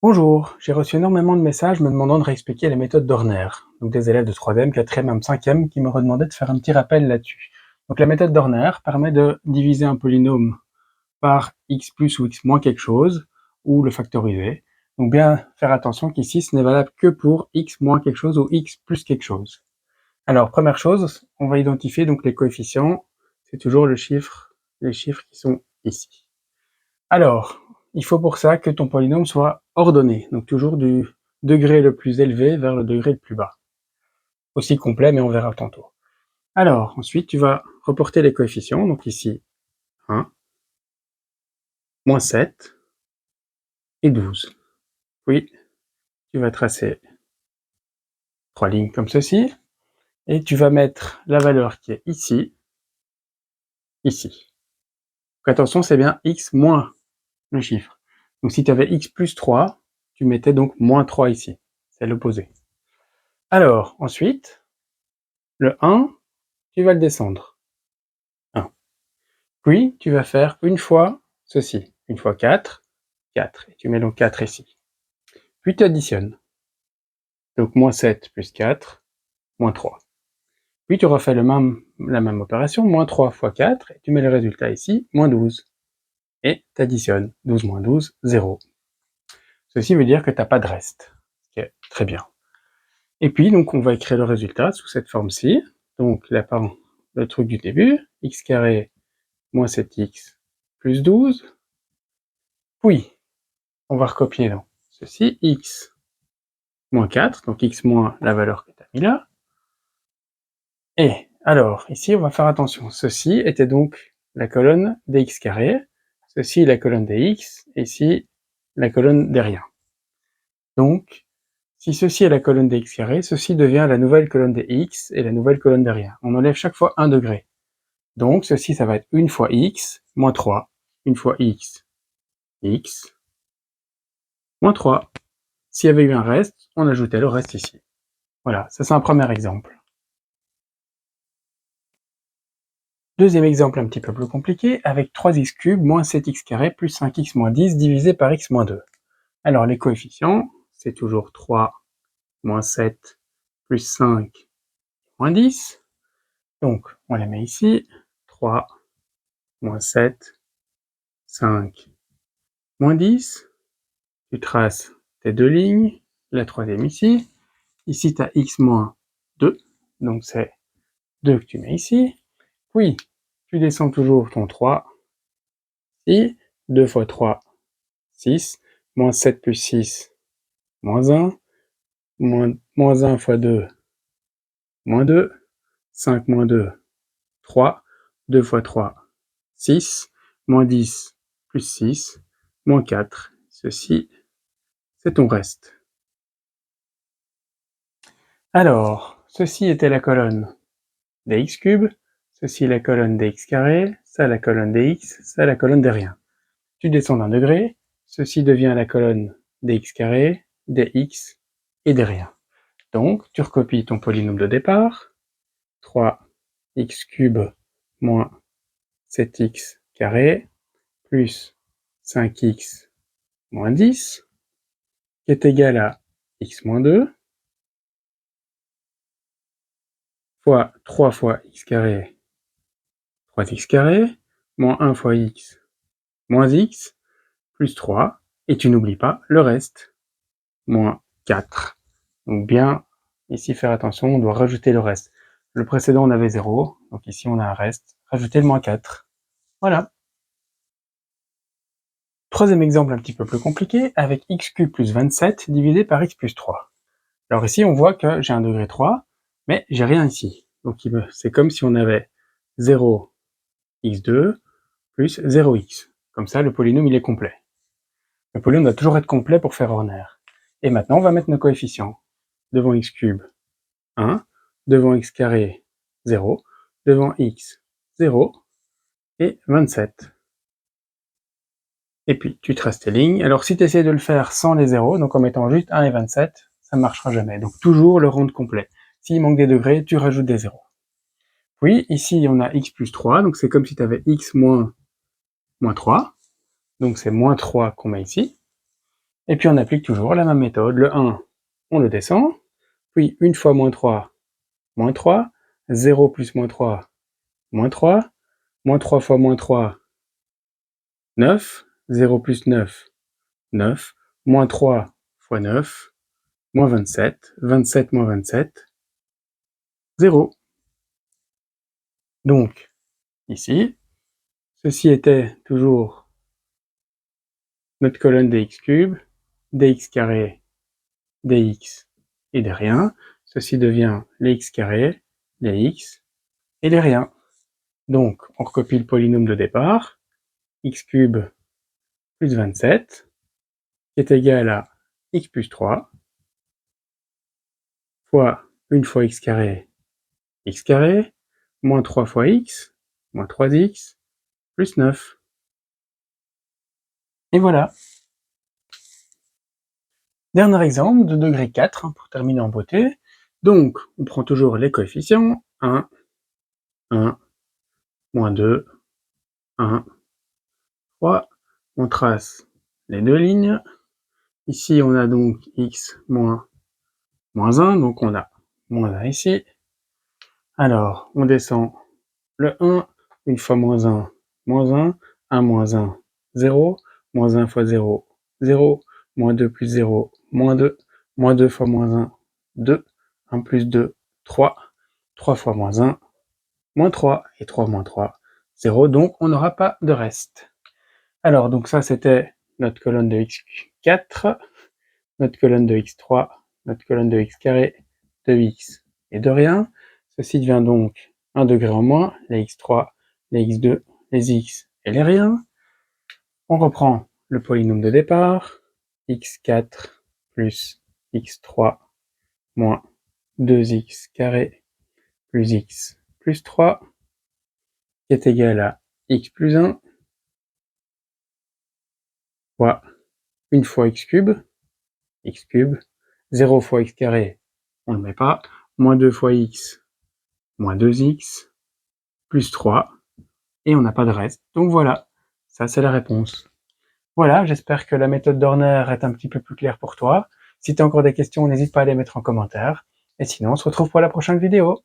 Bonjour, j'ai reçu énormément de messages me demandant de réexpliquer les méthodes d'Horner. Donc des élèves de 3e, 4e, même 5e qui me redemandaient de faire un petit rappel là-dessus. Donc la méthode d'Horner permet de diviser un polynôme par x plus ou x moins quelque chose, ou le factoriser. Donc bien faire attention qu'ici ce n'est valable que pour x moins quelque chose ou x plus quelque chose. Alors première chose, on va identifier donc les coefficients, c'est toujours les chiffres qui sont ici. Alors, il faut pour ça que ton polynôme soit ordonné, donc toujours du degré le plus élevé vers le degré le plus bas. Aussi complet, mais on verra tantôt. Alors, ensuite, tu vas reporter les coefficients, donc ici 1, moins 7 et 12. Puis, tu vas tracer 3 lignes comme ceci, et tu vas mettre la valeur qui est ici, ici. Donc attention, c'est bien x moins le chiffre. Donc si tu avais x plus 3, tu mettais donc moins 3 ici. C'est l'opposé. Alors, ensuite, le 1, tu vas le descendre. 1. Puis, tu vas faire une fois ceci. Une fois 4, 4. Et tu mets donc 4 ici. Puis tu additionnes. Donc moins 7 plus 4, moins 3. Puis tu refais la même opération, moins 3 fois 4, et tu mets le résultat ici, moins 12. Et tu additionnes. 12 moins 12, 0. Ceci veut dire que tu n'as pas de reste. Ok, très bien. Et puis, donc, on va écrire le résultat sous cette forme-ci. Donc, le truc du début, x carré moins 7x plus 12. Puis, on va recopier donc ceci, x moins 4, donc x moins la valeur que tu as mis là. Et alors, ici, on va faire attention. Ceci était donc la colonne des x carrés, ceci la colonne des x, et ici la colonne des rien. Donc, si ceci est la colonne des x carrés, ceci devient la nouvelle colonne des x et la nouvelle colonne des rien. On enlève chaque fois 1 degré. Donc, ceci, ça va être une fois x, moins 3, une fois x, x, moins 3. S'il y avait eu un reste, on ajoutait le reste ici. Voilà, ça c'est un premier exemple. Deuxième exemple un petit peu plus compliqué, avec 3x cube moins 7x carré plus 5x moins 10 divisé par x moins 2. Alors les coefficients, c'est toujours 3 moins 7 plus 5 moins 10. Donc on les met ici, 3 moins 7, 5 moins 10. Tu traces tes deux lignes, la troisième ici. Ici tu as x moins 2, donc c'est 2 que tu mets ici. Puis tu descends toujours ton 3. Et 2 fois 3, 6, moins 7 plus 6, moins 1, moins 1 fois 2, moins 2, 5 moins 2, 3, 2 fois 3, 6, moins 10 plus 6, moins 4. Ceci, c'est ton reste. Alors, ceci était la colonne des x cubes, ceci la colonne des x carrés, ça la colonne des x, ça la colonne des rien. Tu descends d'un degré, ceci devient la colonne des x carrés, des x et des rien. Donc, tu recopies ton polynôme de départ, 3x cube moins 7x carré plus 5x moins 10, qui est égal à x moins 2, fois 3 fois x carré, 3x carré, moins 1 fois x, moins x, plus 3, et tu n'oublies pas le reste, moins 4. Donc bien, ici faire attention, on doit rajouter le reste. Le précédent on avait 0, donc ici on a un reste, rajouter le moins 4. Voilà. Troisième exemple un petit peu plus compliqué, avec x cube plus 27 divisé par x plus 3. Alors ici on voit que j'ai un degré 3, mais j'ai rien ici. Donc c'est comme si on avait 0 x2 plus 0x. Comme ça le polynôme il est complet. Le polynôme doit toujours être complet pour faire Horner. Et maintenant on va mettre nos coefficients. Devant x cube 1, devant x carré 0, devant x 0 et 27. Et puis tu traces tes lignes. Alors si tu essaies de le faire sans les zéros, donc en mettant juste 1 et 27, ça ne marchera jamais. Donc toujours le rendre complet. S'il manque des degrés, tu rajoutes des zéros. Puis ici on a x plus 3, donc c'est comme si tu avais x moins 3. Donc c'est moins 3 qu'on met ici. Et puis on applique toujours la même méthode. Le 1, on le descend, puis 1 fois moins 3, 0 plus moins 3, moins 3 fois moins 3, 9, 0 plus 9, 9, moins 3 fois 9, moins 27, 27 moins 27, 0. Donc, ici, ceci était toujours notre colonne dx cube, dx carré, dx et des riens. Ceci devient les x carré, les x et les riens. Donc, on recopie le polynôme de départ, x cube plus 27, qui est égal à x plus 3, fois 1 fois x carré, moins 3 fois x, moins 3x, plus 9. Et voilà. Dernier exemple de degré 4, pour terminer en beauté. Donc, on prend toujours les coefficients, 1, 1, moins 2, 1, 3. On trace les deux lignes. Ici, on a donc x moins 1, donc on a moins 1 ici. Alors, on descend le 1, 1 fois moins 1, 1 moins 1, 0, moins 1 fois 0, 0, moins 2 plus 0, moins 2, moins 2 fois moins 1, 2, 1 plus 2, 3, 3 fois moins 1, moins 3, et 3 moins 3, 0, donc on n'aura pas de reste. Alors, donc ça c'était notre colonne de x4, notre colonne de x3, notre colonne de x carré, de x et de rien. Ceci devient donc 1 degré en moins, les x3, les x2, les x et les riens. On reprend le polynôme de départ, x4 plus x3 moins 2x carré plus x plus 3, qui est égal à x plus 1, fois 1 fois x cube, 0 fois x carré, on ne le met pas, moins 2 fois x, moins 2x, plus 3, et on n'a pas de reste. Donc voilà, ça c'est la réponse. Voilà, j'espère que la méthode Dorner est un petit peu plus claire pour toi. Si tu as encore des questions, n'hésite pas à les mettre en commentaire. Et sinon, on se retrouve pour la prochaine vidéo.